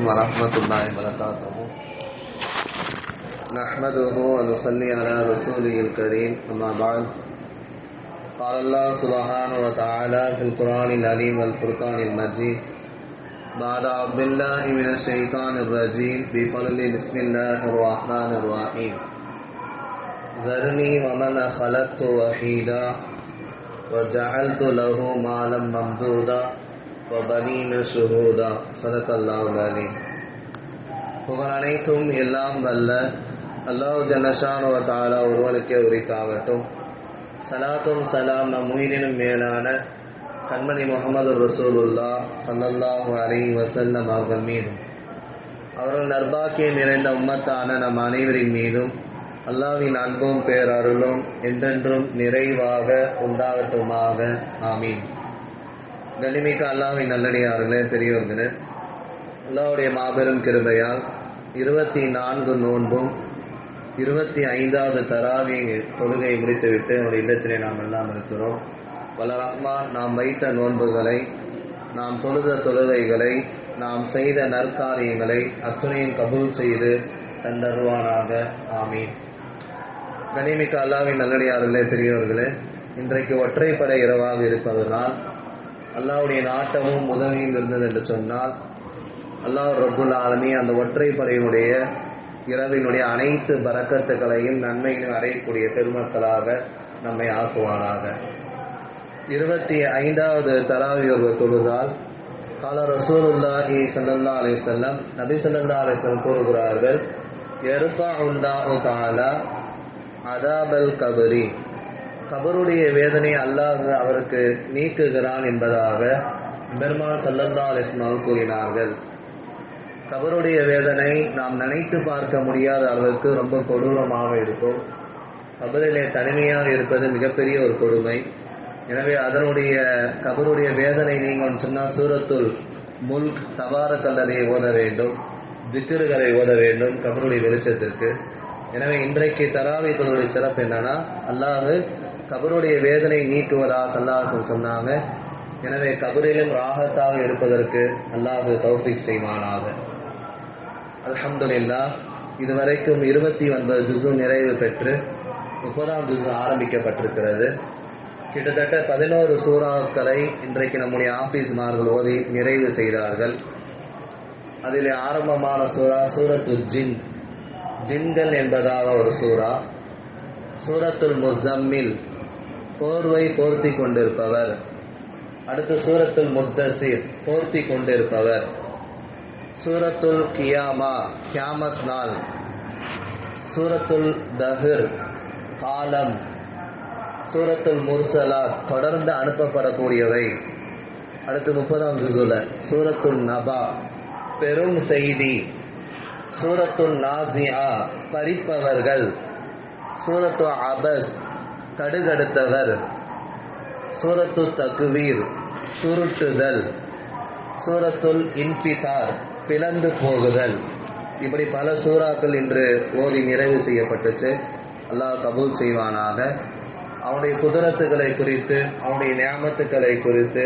வரஹ்மத்துல்லாஹி வபரகாத்துஹு. நஹ்மதுஹு வ நுஸல்லி அலா ரசூலில் கரீம். அம்மா பஅத். قال الله سبحانه وتعالى في القرآن العليم والفرقان المجيد بعد أعوذ بالله من الشيطان الرجيم بفضل بسم الله الرحمن الرحيم ذرني ومن خلقت وحيدا وجعلت له مالا ممدودا وبنين شهودا صدق الله العليم. புகழ் அனைத்தும் எல்லாம் வல்ல அல்லாஹ் ஜல்லஷானு வ தஆலா ஒருவனுக்கே உரித்தாகட்டும். சலாத்தும் சலாம் நம் உயிரினும் மேலான கண்மணி முஹம்மது ரசூலுல்லாஹ் ஸல்லல்லாஹு அலைஹி வஸல்லம் அவர்கள் மீதும் அவர்கள் நற்பாக்கியம் நிறைந்த உம்மத்தான நம் அனைவரின் மீதும் அல்லாஹ்வின் அன்பும் பேரருளும் என்றென்றும் நிறைவாக உண்டாகட்டுமாக. ஆமீன். கண்ணியமிக்க அல்லாஹ்வின் நல்லடியார்களே, பெரியோர்களே, அல்லாஹ்வுடைய மாபெரும் கிருபையால் 24 நோன்பும் 25வது தராவீஹ் தொழுகை முடித்துவிட்டு அவருடைய இல்லத்திலே நாம் எல்லாம் இருக்கிறோம். வல்ல ரஹ்மான் நாம் வைத்த நோன்புகளை, நாம் தொழுத தொழுகைகளை, நாம் செய்த நற்காரியங்களை அத்துணையும் கபூல் செய்து தந்தருவானாக. ஆமீன். கண்ணியமிக்க அல்லாஹ்வின் நல்லடியார்களே, பெரியவர்களே, இன்றைக்கு ஒற்றைப்படை இரவாக இருப்பதனால் அல்லாஹ்வுடைய நாட்டமும் உதவியும் இருந்தது என்று சொன்னால் அல்லாஹ் ரப்புல் ஆலமீன் அந்த ஒற்றைப்படையினுடைய இரவினுடைய அனைத்து பரக்கத்துகளையும் நன்மைகளையும் அடையக்கூடிய பெருமக்களாக நம்மை ஆக்குவானாக. 25வது தராவீஹ் தொழுதால் கால ரசூலுல்லாஹி ஸல்லல்லாஹு அலைஹி வஸல்லம், நபி ஸல்லல்லாஹு அலைஹி வஸல்லம் கூறுகிறார்கள், யர்ஃபஉல்லாஹு தஆலா அதாபல் கபரி, கபருடைய வேதனை அல்லாஹ் அவருக்கு நீக்குகிறான் என்பதாக பெருமாள் ஸல்லல்லாஹு அலைஹி வஸல்லம் கூறினார்கள். கபருடைய வேதனை நாம் நினைத்து பார்க்க முடியாத அளவுக்கு ரொம்ப கொடூரமாக இருக்கும். கபரிலே தனிமையாக இருப்பது மிகப்பெரிய ஒரு கொடுமை. எனவே அதனுடைய கபருடைய வேதனை நீங்கள் சொன்னால் சூரத்துல் முல்க் தபாரக்கல்லதை ஓத வேண்டும், திக்ருகளை ஓத வேண்டும் கபருடைய வெளிச்சத்திற்கு. எனவே இன்றைக்கு தராவீஹ் தொழுகையுடைய சிறப்பு என்னன்னா, அல்லாஹ் கபருடைய வேதனை நீக்குவதாக ஸல்லல்லாஹு சொன்னாங்க. எனவே கபரிலும் ராகத்தாக இருப்பதற்கு அல்லாஹ் தௌஃபீக் செய்வானாக. அல்ஹம்துலில்லாஹ். இதுவரைக்கும் 29 ஜுஸு நிறைவு பெற்று 30ஆம் ஜுஸு ஆரம்பிக்கப்பட்டிருக்கிறது. கிட்டத்தட்ட 11 சூறாக்களை இன்றைக்கு நம்முடைய ஆபீஸ்மார்கள் ஓதி நிறைவு செய்தார்கள். அதில் ஆரம்பமான சூரா சூரத்து ஜின், ஜின்கள் என்பதாக ஒரு சூரா. சூரத்துல் முஸம்மில், போர்வை போர்த்தி கொண்டிருப்பவர். அடுத்து சூரத்துல் முத்தஸிர், போர்த்தி கொண்டிருப்பவர். சூரத்துல் கியாமா, கியாமத் நாள். சூரத்துல் தஹர், காலம். சூரத்துல் முர்சலாத், தொடர்ந்து அனுப்பப்படக்கூடியவை. அடுத்து 30ஆம் ஜுஸுல சூரத்துல் நபா, பெரும் செய்தி. சூரத்துல் நாசிஆ, பறிப்பவர்கள். சூரத்து அபஸ், கடுகடுத்தவர். சூரத்து தக்வீர், சுருட்டுதல். சூரத்துல் இன்பிதார், பிளந்து போகுதல். இப்படி பல சூறாக்கள் இன்று ஓதி நிறைவு செய்யப்பட்டுச்சு. அல்லாஹ் கபூல் செய்வானாக. அவனுடைய குதிரத்துக்களை குறித்து, அவனுடைய நியாமத்துக்களை குறித்து,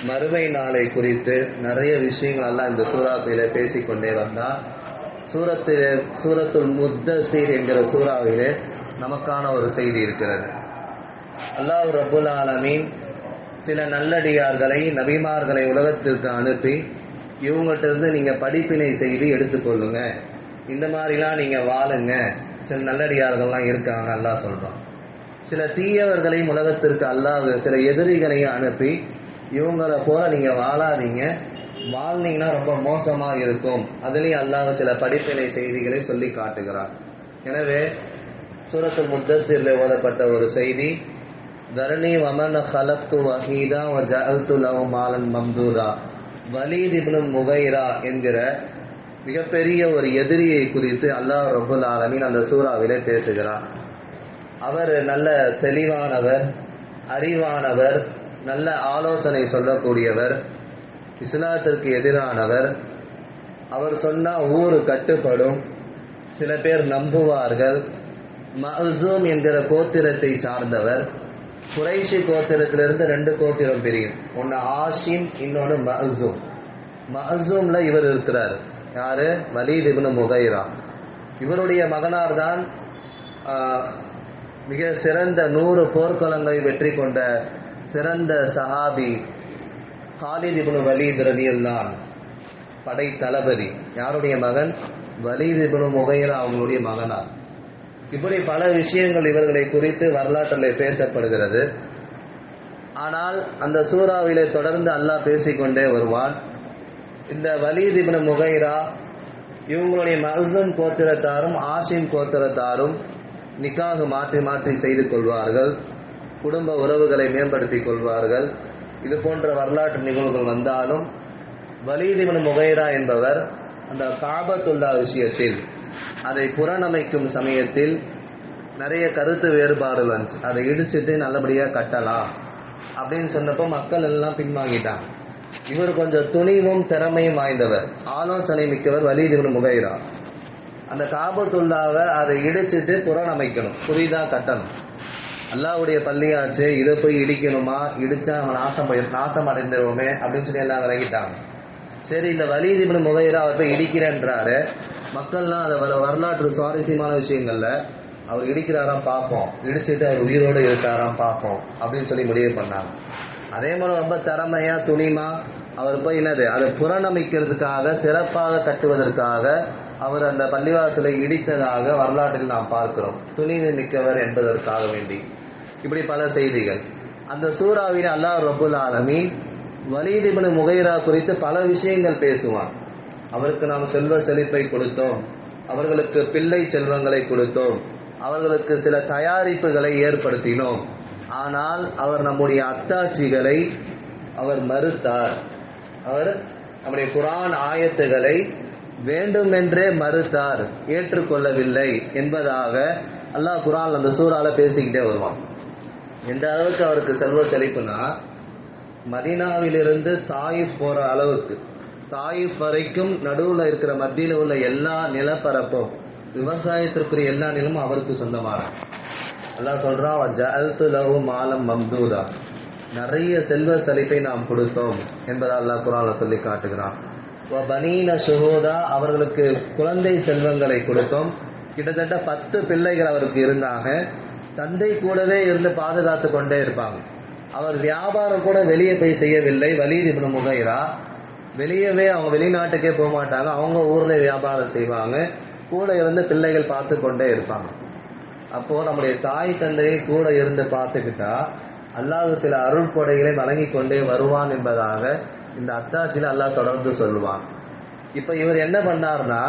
மறுமை நாளை குறித்து நிறைய விஷயங்கள் எல்லாம் இந்த சூறாக்களிலே பேசிக்கொண்டே வந்தார். சூரத்துல் முத்தஸிர் என்கிற சூறாவிலே நமக்கான ஒரு செய்தி இருக்கிறது. அல்லாஹ் ரப்புல் ஆலமீன் சில நல்லடியார்களை, நபிமார்களை உலகத்திற்கு அனுப்பி இவங்ககிட்ட இருந்து நீங்க படிப்பினை செய்து எடுத்துக்கொள்ளுங்க, இந்த மாதிரிலாம் நீங்க வாழுங்க. சில நல்லடியார்கள்லாம் இருக்காங்க அல்லாஹ் சொல்றான். சில தீயவர்களையும் உலகத்திற்கு அல்லாஹ் சில எதிரிகளையும் அனுப்பி இவங்களை போல நீங்க வாழாதீங்க, வாழ்ந்தீங்கன்னா ரொம்ப மோசமா இருக்கும். அதுலேயும் அல்லாஹ் சில படிப்பினை செய்திகளை சொல்லி காட்டுகிறார். எனவே சூரத்துல் முத்தஸிர்ல ஓதப்பட்ட ஒரு செய்தி, தர்னி வமன் ஹலக்து வஹீதா வ ஜஅல்து லஹு மாலன் மம்தூதா. வலீத் இப்னு முகைரா என்கிற மிகப்பெரிய ஒரு எதிரியை குறித்து அல்லாஹ் ரப்புல் ஆலமீன் அந்த சூறாவிலே பேசுகிறார். அவர் நல்ல தெளிவானவர், அறிவானவர், நல்ல ஆலோசனை சொல்லக்கூடியவர், இஸ்லாத்திற்கு எதிரானவர். அவர் சொன்னா ஊரு கட்டுப்படும், சில பேர் நம்புவார்கள். மஅ்சூம் என்கிற கோத்திரத்தை சார்ந்தவர். குறைஷி கோத்திரத்திலிருந்து 2 கோத்திரம் பிரியும். ஒன்னு ஆஷிம், இன்னொன்னு மஅ்சூம். மஅ்சூம்ல இவர் இருக்கிறார். யாரு? வலீத் இப்னு முகைரா. இவருடைய மகனார் தான் மிக சிறந்த 100 போர்க்களங்களை வெற்றி கொண்ட சிறந்த சஹாபி காலித் இப்னு வலீத் ரலியல்லாஹு அன்ஹு, படை தளபதி. யாருடைய மகன்? வலீத் இப்னு முகைரா அவங்களுடைய மகனார். இப்படி பல விஷயங்கள் இவர்களை குறித்து வரலாற்றில் பேசப்படுகிறது. ஆனால் அந்த சூறாவிலே தொடர்ந்து அல்லாஹ் பேசிக்கொண்டே வருவான். இந்த வலீத் இப்னு முகைரா இவங்களுடைய மக்ஸூம் கோத்திரத்தாரும் ஆஷிம் கோத்திரத்தாரும் நிக்காஹ் மாற்றி மாற்றி செய்து கொள்வார்கள், குடும்ப உறவுகளை மேம்படுத்திக் கொள்வார்கள். இது போன்ற வரலாற்று நிகழ்வுகள் வந்தாலும் வலீத் இப்னு முகைரா என்பவர் அந்த காபத்துல்லா விஷயத்தில் அதை புறணமைக்கும் சமயத்தில் நிறைய கருத்து வேறுபாடு வந்துச்சு. அதை இடிச்சுட்டு நல்லபடியாக கட்டலாம் அப்படின்னு சொன்னப்போ மக்கள் எல்லாம் பின்வாங்கிட்டாங்க. இவர் கொஞ்சம் துணிவும் திறமையும் வாய்ந்தவர், ஆலோசனை மிக்கவர் வலீத் இப்னு முகைரா. அந்த காபத்துல்லாவை அதை இடிச்சுட்டு புறணமைக்கணும், புதிதா கட்டணும். அல்லாஹ்வுடைய பள்ளியாச்சு, இதை போய் இடிக்கணுமா, இடிச்சா அவன் நாசம் அடைந்துருவோமே அப்படின்னு சொல்லி எல்லாம் விலகிட்டாங்க. சரி, இந்த வலீத் இப்னு முகைரா அவர் போய் இடிக்கிறேன்றாரு. மக்கள்லாம் அதை வரலாற்று சுவாரஸ்யமான விஷயங்கள்ல அவர் இடிக்கிறாராம் பார்ப்போம், இடிச்சுட்டு அவர் உயிரோடு இருக்காராம் பார்ப்போம் அப்படின்னு சொல்லி முடிவு பண்ணாங்க. அதே மாதிரி ரொம்ப திறமையா துணிமா அவர் போய் அதை புறணமிக்கிறதுக்காக, சிறப்பாக கட்டுவதற்காக அவர் அந்த பள்ளிவாசலை இடித்ததாக வரலாற்றில் நாம் பார்க்கிறோம், துணிவு மிக்கவர் என்பதற்காக வேண்டி. இப்படி பல செய்திகள். அந்த சூறாவில் அல்லாஹ் ரப்புல் ஆலமீன் வலீத் இப்னு முகைரா குறித்து பல விஷயங்கள் பேசுவான். அவருக்கு நாம் செல்வ செழிப்பை கொடுத்தோம், அவர்களுக்கு பிள்ளை செல்வங்களை கொடுத்தோம், அவர்களுக்கு சில தயாரிப்புகளை ஏற்படுத்தினோம். ஆனால் அவர் நம்முடைய அத்தாட்சிகளை அவர் மறுத்தார். அவர் நம்முடைய குர்ஆன் ஆயத்துகளை வேண்டுமென்றே மறுத்தார், ஏற்றுக்கொள்ளவில்லை என்பதாக அல்லாஹ் குர்ஆன் அந்த சூறால பேசிக்கிட்டே வருவான். எந்த அளவுக்கு அவருக்கு செல்வ செழிப்புனா, மதீனாவிலிருந்து தாயிஃப் போற அளவுக்கு, தாயிஃப் வரைக்கும் நடுவில் இருக்கிற மத்தியில் உள்ள எல்லா நிலப்பரப்பும், விவசாயத்திற்குரிய எல்லா நிலமும் அவருக்கு சொந்தமான. அல்லாஹ் சொல்றான், ஜஅல்து லஹு மாலம் மம்தூதா, நிறைய செல்வ செழிப்பை நாம் கொடுத்தோம் என்பதை அல்லாஹ் குர்ஆன்ல சொல்லி காட்டுகிறான். பனீன ஷுஹூதா, அவர்களுக்கு குழந்தை செல்வங்களை கொடுத்தோம். கிட்டத்தட்ட 10 பிள்ளைகள் அவருக்கு இருந்தாங்க. தந்தை கூடவே இருந்து பாதுகாத்து கொண்டே இருப்பாங்க. அவர் வியாபாரம் கூட வெளியே போய் செய்யவில்லை. வலீத் இப்னு முகைரா வெளியவே, அவங்க வெளிநாட்டுக்கே போக மாட்டாங்க, அவங்க ஊர்ல வியாபாரம் செய்வாங்க, கூட இருந்து பிள்ளைகள் பார்த்து கொண்டே இருப்பாங்க. அப்போ நம்முடைய தாய் தந்தையை கூட இருந்து பார்த்துக்கிட்டா அல்லாஹ் சில அருள்கொடைகளை வழங்கி கொண்டே வருவான் என்பதாக இந்த அத்தாட்சியில் அல்லாஹ் தொடர்ந்து சொல்லுவான். இப்ப இவர் என்ன பண்ணார்னா,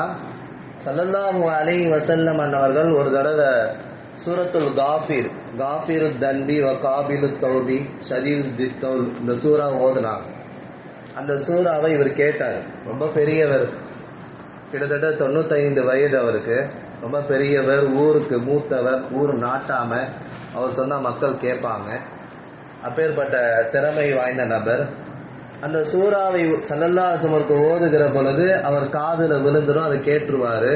ஸல்லல்லாஹு அலைஹி வஸல்லம் அன்னவர்கள் ஒரு தடவை சூரத்துல் காஃபிரு தன்பி வ காபிலு தௌபி ஷதீது தௌல் இந்த சூறா ஓதுனாங்க. அந்த சூறாவை இவர் கேட்டார். ரொம்ப பெரியவர், கிட்டத்தட்ட 95 வயது அவருக்கு, ரொம்ப பெரியவர், ஊருக்கு மூத்தவர், ஊர் நாட்டாம. அவர் சொன்னா மக்கள் கேட்பாங்க, அப்பேற்பட்ட திறமை வாய்ந்த நபர். அந்த சூறாவை ஸல்லல்லாஹு அலைஹி வஸல்லம் ஓதுகிற பொழுது அவர் காதுல விழுந்துடும், அதை கேட்டுருவாரு.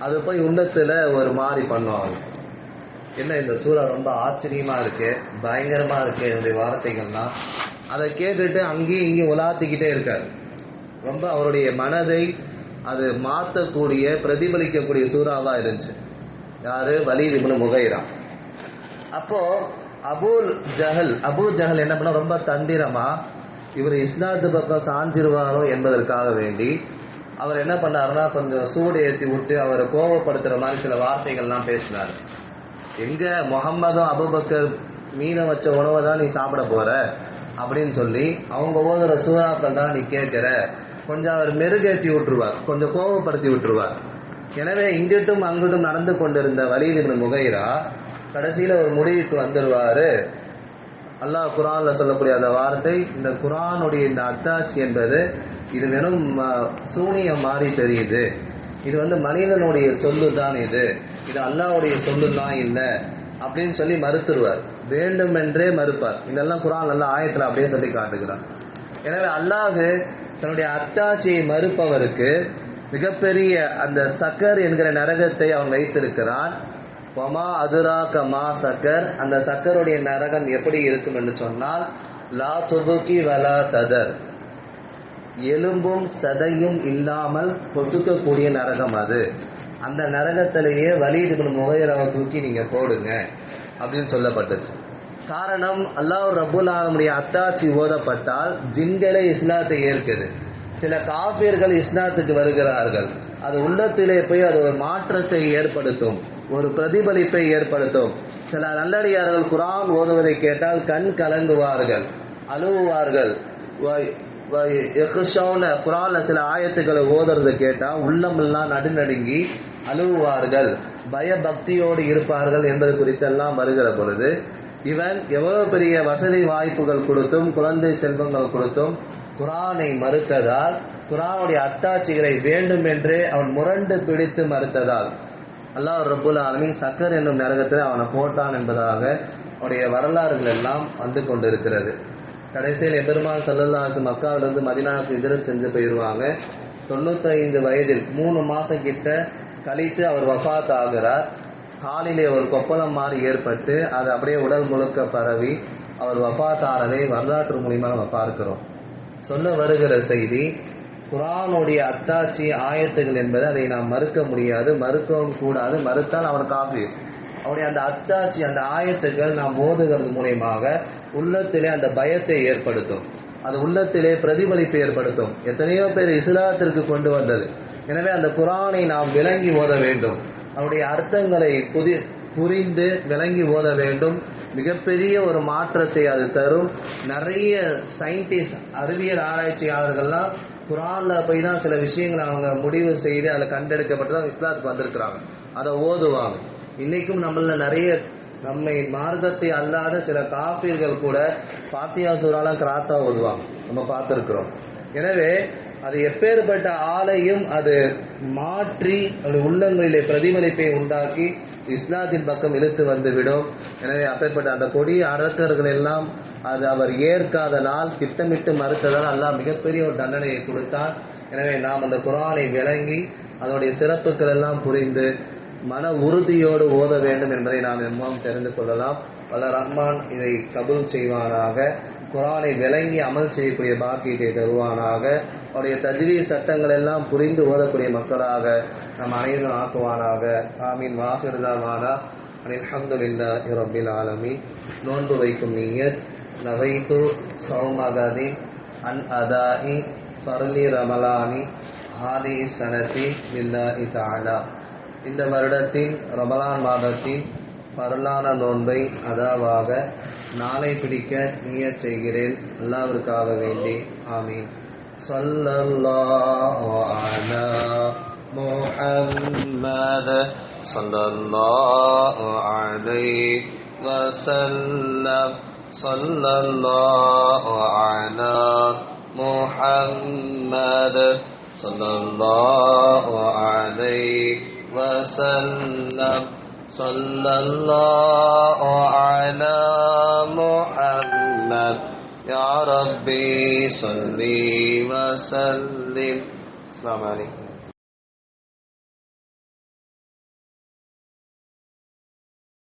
அது போய் உள்ளத்துல ஒரு மாதிரி பண்ணுவாங்க, என்ன இந்த சூறா ரொம்ப ஆச்சரியமா இருக்கு, பயங்கரமா இருக்கு என்னுடைய வார்த்தைகள்லாம். அதை கேட்டுட்டு அங்கேயும் இங்கேயும் உலாத்திக்கிட்டே இருக்காரு. ரொம்ப அவருடைய மனதை அது மாற்றக்கூடிய, பிரதிபலிக்கக்கூடிய சூறாவா இருந்துச்சு. யாரு? வலீத் இப்னு முகைரா. அப்போ அபூ ஜஹல் என்ன பண்ண, ரொம்ப தந்திரமா இவர் இஸ்லாத்து பக்கம் சாஞ்சிருவாரோ என்பதற்காக வேண்டி அவர் என்ன பண்ணாருன்னா, கொஞ்சம் சூடு ஏற்றி விட்டு அவரை கோபப்படுத்துற மாதிரி சில வார்த்தைகள்லாம் பேசினார். எங்க முஹம்மதும் அபூபக்கர் மீனை வச்ச உணவை தான் நீ சாப்பிட போற அப்படின்னு சொல்லி, அவங்க ஓதுற சூறாக்கள் தான் நீ கேட்கிற, கொஞ்சம் அவர் மெருகேற்றி விட்டுருவார், கொஞ்சம் கோபப்படுத்தி விட்டுருவார். எனவே இங்கிட்டும் அங்கிட்டும் நடந்து கொண்டிருந்த வலீத் இப்னு முகைரா கடைசியில ஒரு முடிவுக்கு வந்துருவாரு. அல்லாஹ் குர்ஆன்ல சொல்லக்கூடிய அந்த வார்த்தை, இந்த குர்ஆனுடைய இந்த அத்தாட்சி என்பது இது வெறும் சூனியம் மாதிரி தெரியுது, இது மனிதனுடைய சொல்லு தான், இது அல்லாஹ்வுடைய சொல்லுலாம் இல்லை அப்படின்னு சொல்லி மறுத்துருவார். வேண்டுமென்றே மறுப்பார். இதெல்லாம் குர்ஆன் நல்ல ஆயத்துல அப்படியே சொல்லி காட்டுகிறார். எனவே அல்லாஹ் தன்னுடைய அத்தாட்சியை மறுப்பவருக்கு மிகப்பெரிய அந்த சக்கர் என்கிற நரகத்தை அவன் வைத்திருக்கிறான். வமா அதுராக மா சக்கர், அந்த சக்கருடைய நரகம் எப்படி இருக்கும் என்று சொன்னால், லா துபுகி வலா ததர், எலும்பும் சதையும் இல்லாமல் பொசுக்கக்கூடிய நரகம் அது. அந்த நரகத்திலேயே வலீத் இப்னு முகைராவை தூக்கி நீங்க போடுங்க அப்படின்னு சொல்லப்பட்டுச்சு. காரணம், அல்லாஹ் ரப்புல் ஆலமீனுடைய அத்தாட்சி ஓதப்பட்டால் ஜின்களே இஸ்லாத்தை ஏற்குது. சில காபிர்கள் இஸ்லாத்துக்கு வருகிறார்கள். அது உள்ளத்திலே போய் அது ஒரு மாற்றத்தை ஏற்படுத்தும், ஒரு பிரதிபலிப்பை ஏற்படுத்தும். சில நல்லடியார்கள் குர்ஆன் ஓதுவதை கேட்டால் கண் கலங்குவார்கள், அழுவார்கள். குர்ஆன்ல சில ஆயத்துக்களை ஓதுறதை கேட்டா உள்ளமெல்லாம் நடுநடுங்கி அழுவார்கள், பயபக்தியோடு இருப்பார்கள் என்பது குறித்தெல்லாம் வருகிற பொழுது, இவன் எவ்வளவு பெரிய வசதி வாய்ப்புகள் கொடுத்தும் குழந்தை செல்வங்கள் கொடுத்தும் குர்ஆனை மறுத்ததால், குர்ஆனுடைய அத்தாட்சிகளை வேண்டும் என்றே அவன் முரண்டு பிடித்து மறுத்ததால் அல்லாஹ் ரப்புல் ஆலமீன் சக்கர் என்னும் நரகத்தில் அவனை போட்டான் என்பதாக அவருடைய வரலாறுகள் எல்லாம் வந்து கொண்டிருக்கிறது. கடைசியில் எபெருமான் ஸல்லல்லாஹு அலைஹி வஸல்லம் மக்காவிலிருந்து மதீனாவுக்கு ஹிஜ்ரத் செஞ்சு போயிடுவாங்க. 95 வயதில் 3 மாசம் கிட்ட கழித்து அவர் வஃபாத் ஆகிறார். காலிலே ஒரு கொப்பளம் மாதிரி ஏற்பட்டு அது அப்படியே உடல் முழுக்க பரவி அவர் வஃபாத் ஆனதை வரலாற்று மூலியமாக நம்ம பார்க்கிறோம். சொல்ல வருகிற செய்தி, குர்ஆனுடைய அத்தாட்சி ஆயத்துகள் என்பது அதை நாம் மறுக்க முடியாது, மறுக்கவும் கூடாது. மறுத்தால் அவன் காஃபிர். அவருடைய அந்த அத்தாட்சி, அந்த ஆயத்துக்கள் நாம் ஓதுகிறது மூலயமாக உள்ளத்திலே அந்த பயத்தை ஏற்படுத்தும், அது உள்ளத்திலே பிரதிபலிப்பை ஏற்படுத்தும். எத்தனையோ பேர் இஸ்லாத்திற்கு கொண்டு வந்தது. எனவே அந்த குர்ஆனை நாம் விளங்கி ஓத வேண்டும், அவருடைய அர்த்தங்களை புரிந்து விளங்கி ஓத வேண்டும். மிகப்பெரிய ஒரு மாற்றத்தை அது தரும். நிறைய சயின்டிஸ்ட், அறிவியல் ஆராய்ச்சியாளர்கள்லாம் குர்ஆன்ல போய் தான் சில விஷயங்களை அவங்க முடிவு செய்து அதில் கண்டெடுக்கப்பட்டு தான் இஸ்லாத்துக்கு வந்திருக்கிறாங்க, அதை ஓதுவாங்க. இன்னைக்கும் நம்மள நிறைய நம்மை மார்க்கத்தை அல்லாத சில காஃபிர்கள் கூட ஃபாத்தியா சூராலாம் கிராத்தா ஓதுவாங்க, நம்ம பார்த்துருக்கிறோம். எனவே அது எப்பேற்பட்ட ஆளையும் அது மாற்றி அவருடைய உள்ளங்களிலே பிரதிபலிப்பை உண்டாக்கி இஸ்லாத்தின் பக்கம் இழுத்து வந்துவிடும். எனவே அப்பேற்பட்ட அந்த கொடிய அரக்கர்கள் எல்லாம் அது அவர் ஏற்காதனால், திட்டமிட்டு மறுத்ததால் அல்லாஹ் மிகப்பெரிய ஒரு தண்டனையை கொடுத்தார். எனவே நாம் அந்த குர்ஆனை விளங்கி அதனுடைய சிறப்புகள் எல்லாம் புரிந்து மன உறுதியோடு ஓத வேண்டும் என்பதை நாம் எல்லாம் தெரிந்து கொள்ளலாம். வல்ல ரஹ்மான் இதை கபூல் செய்வானாக. குர்ஆனை விளங்கி அமல் செய்யக்கூடிய பாக்கியத்தை தருவானாக. அவருடைய தஜ்வீத் சட்டங்கள் எல்லாம் புரிந்து ஓதக்கூடிய மக்களாக நம் அனைவரும் ஆக்குவானாக. ஆமீன். வாஹிர் தஅவானா அல்ஹம்துலில்லாஹி ரப்பில் ஆலமீன். நோன்பு வைக்கும் நிய்யத், நவைத்து சௌமகதி அன் அதாஇ ஃபர்லி ரமலானி ஹாதி சனதி லில்லாஹி தஆலா. இந்த வருடத்தின் ரமலான் மாதத்தின் பரலான நோன்பை அதாவாக நாளை பிடிக்க நியத் செய்கிறேன், அல்லாஹ்விற்காக வேண்டி. ஆமீன். ஸல்லல்லாஹு அலா முஹம்மத் ஸல்லல்லாஹு அலைஹி வஸல்லம். ஸல்லல்லாஹு அலா முஹம்மத் ஸல்லல்லாஹு அலைஹி வஸல்லம். ஸல்லல்லாஹு அலா முஹம்மத். யா ரப்பி ஸல்லி வஸல்லிம். அஸ்ஸலாமு அலைக்கும்.